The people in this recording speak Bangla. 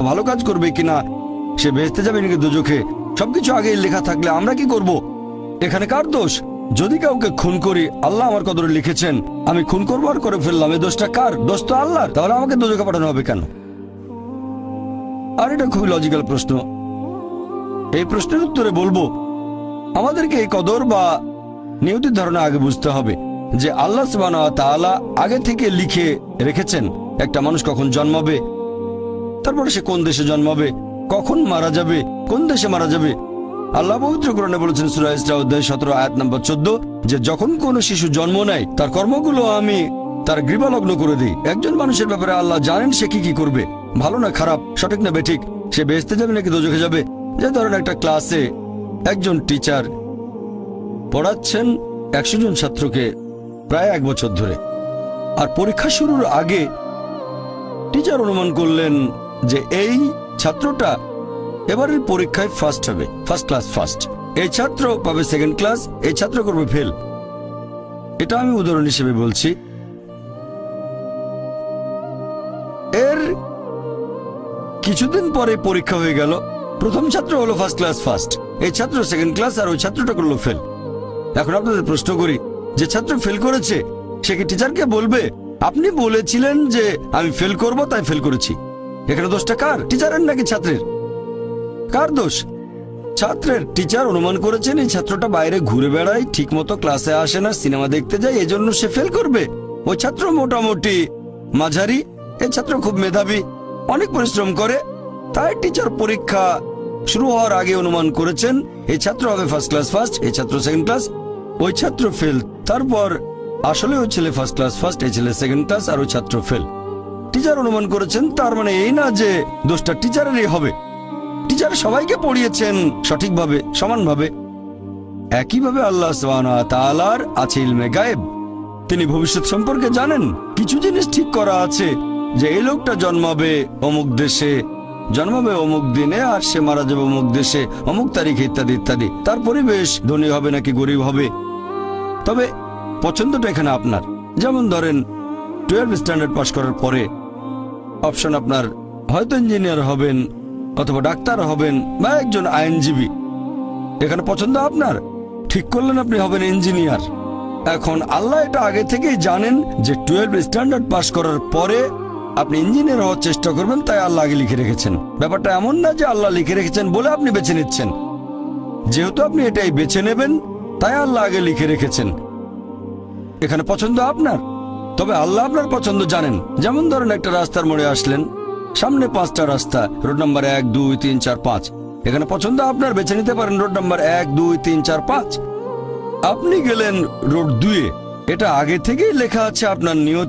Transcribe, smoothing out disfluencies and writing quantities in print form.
ভালো কাজ করবে কিনা, সে বেহেশতে যাবে নাকি দোজখে, সবকিছু আগেই লেখা থাকলে আমরা কি করব? এখানে কার দোষ? যদি কাউকে খুন করি, আল্লাহ আমার কদরে লিখেছেন, আমি খুন করবো আর করে ফেললাম, এই দোষটা কার? দোষ তো আল্লাহর। তাহলে আমাকে দোজখে পাঠানো হবে কেন? আর এটা খুবই লজিক্যাল প্রশ্ন। এই প্রশ্নের উত্তরে বলবো, আমাদেরকে এই কদর বা নিয়তির ধারণা আগে বুঝতে হবে যে আল্লাহ সুবহানাহু ওয়া তাআলা আগে থেকে লিখে রেখেছেন একটা মানুষ কখন জন্মাবে, তারপরে সে কোন দেশে জন্মাবে, কখন মারা যাবে, কোন দেশে মারা যাবে। আল্লাহ পবিত্র কোরআনে বলেছেন সূরা ইসরা অধ্যায় 17 আয়াত নম্বর 14 যে যখন কোনো শিশু জন্ম নেয় তার কর্মগুলো আমি তার গ্রীবালগ্ন করে দিই। একজন মানুষের ব্যাপারে আল্লাহ জানেন সে কি কি করবে, ভালো না খারাপ, সঠিক না বেঠিক, সে বেহেশতে যাবে নাকি দোজখে যাবে। যে ধরেন একটা ক্লাসে একজন টিচার পড়াচ্ছেন 100 জন ছাত্রকে প্রায় 1 বছর ধরে, আর পরীক্ষা শুরুর আগে টিচার অনুমান করলেন যে এই ছাত্রটা এবারের পরীক্ষায় ফার্স্ট হবে, ফার্স্ট ক্লাস ফার্স্ট, এই ছাত্র পাবে সেকেন্ড ক্লাস, এই ছাত্র করবে ফেল। এটা আমি উদাহরণ হিসেবে বলছি। এর কিছুদিন পরে পরীক্ষা হয়ে গেল, প্রথম ছাত্র হলো ফার্স্ট ক্লাস ফার্স্ট, এই ছাত্র সেকেন্ড ক্লাস, আর ওই ছাত্রটা করলো ফেল। এখন আপনাদের প্রশ্ন করি, যে ছাত্র ফেল করেছে সে কি টিচারকে বলবে আপনি বলেছিলেন যে আমি ফেল করব তাই ফেল করেছি? এখানে দোষটা কার? টিচারের নাকি ছাত্রের? কার দোষ? ছাত্রের। টিচার অনুমান করেছেন এই ছাত্রটা বাইরে ঘুরে বেড়ায়, ঠিক মতো ক্লাসে আসে না, সিনেমা দেখতে যায়, এজন্য সে ফেল করবে। ওই ছাত্র মোটামুটি মাঝারি, এই ছাত্র খুব মেধাবী, অনেক পরিশ্রম করে, তাই টিচার পরীক্ষা শুরু হওয়ার আগে অনুমান করেছেন এই ছাত্র হবে ফার্স্ট ক্লাস ফার্স্ট, এই ছাত্র সেকেন্ড ক্লাস, ওই ছাত্র ফেল। তারপর আসলে ওই ছেলে ফার্স্ট ক্লাস ফার্স্ট, এই ছেলে সেকেন্ড ক্লাস, আর ওই ছাত্র ফেল। টিচার অনুমান করেছেন, তার মানে এই না যে দোষটা টিচারেরই হবে। টিচার সবাইকে পড়িয়েছেন সঠিকভাবে, সমানভাবে। একইভাবে আল্লাহ সুবহানাহু ওয়া তাআলার আছে ইলমে গায়েব, তিনি ভবিষ্যৎ সম্পর্কে জানেন। কিছু জিনিস ঠিক করা আছে যে এই লোকটা জন্মাবে অমুক দেশে, জন্মাবে অমুক দিনে, আর সে মারা যাবে অমুক দেশে অমুক তারিখে, ইত্যাদি ইত্যাদি। তার পরিবেশ ধনী হবে নাকি গরিব হবে, তবে পছন্দটা এখানে আপনার। যেমন ধরেন 12 স্ট্যান্ডার্ড পাশ করার পরে অপশন আপনার হয়তো ইঞ্জিনিয়ার হবেন, অথবা ডাক্তার হবেন, বা একজন আইনজীবী। এখানে পছন্দ আপনার, ঠিক করলেন আপনি হবেন ইঞ্জিনিয়ার। এখন আল্লাহ এটা আগে থেকেই জানেন যে 12 স্ট্যান্ডার্ড পাশ করার পরে আপনি ইঞ্জিনিয়ার হওয়ার চেষ্টা করবেন, তাই আল্লাহ আগে লিখে রেখেছেন। ব্যাপারটা এমন না যে আল্লাহ লিখে রেখেছেন বলে আপনি বেছে নিচ্ছেন। যেহেতু আপনি এটাই বেছে নেবেন, তাই আল্লাহ আগে লিখে রেখেছেন। এখানে পছন্দ আপনার, তবে আল্লাহ আপনার পছন্দ জানেন। যেমন ধরেন একটা রাস্তার মোড়ে আসলেন, সামনে 5টা রাস্তা, রোড নাম্বার 1, 2, 3, 4, 5। এখানে পছন্দ আপনার, বেছে নিতে পারেন রোড নাম্বার 1, 2, 3, 4, 5। আপনি গেলেন রোড 2-এ, এটা আগে থেকেই লেখা আছে আপনার নিয়তি।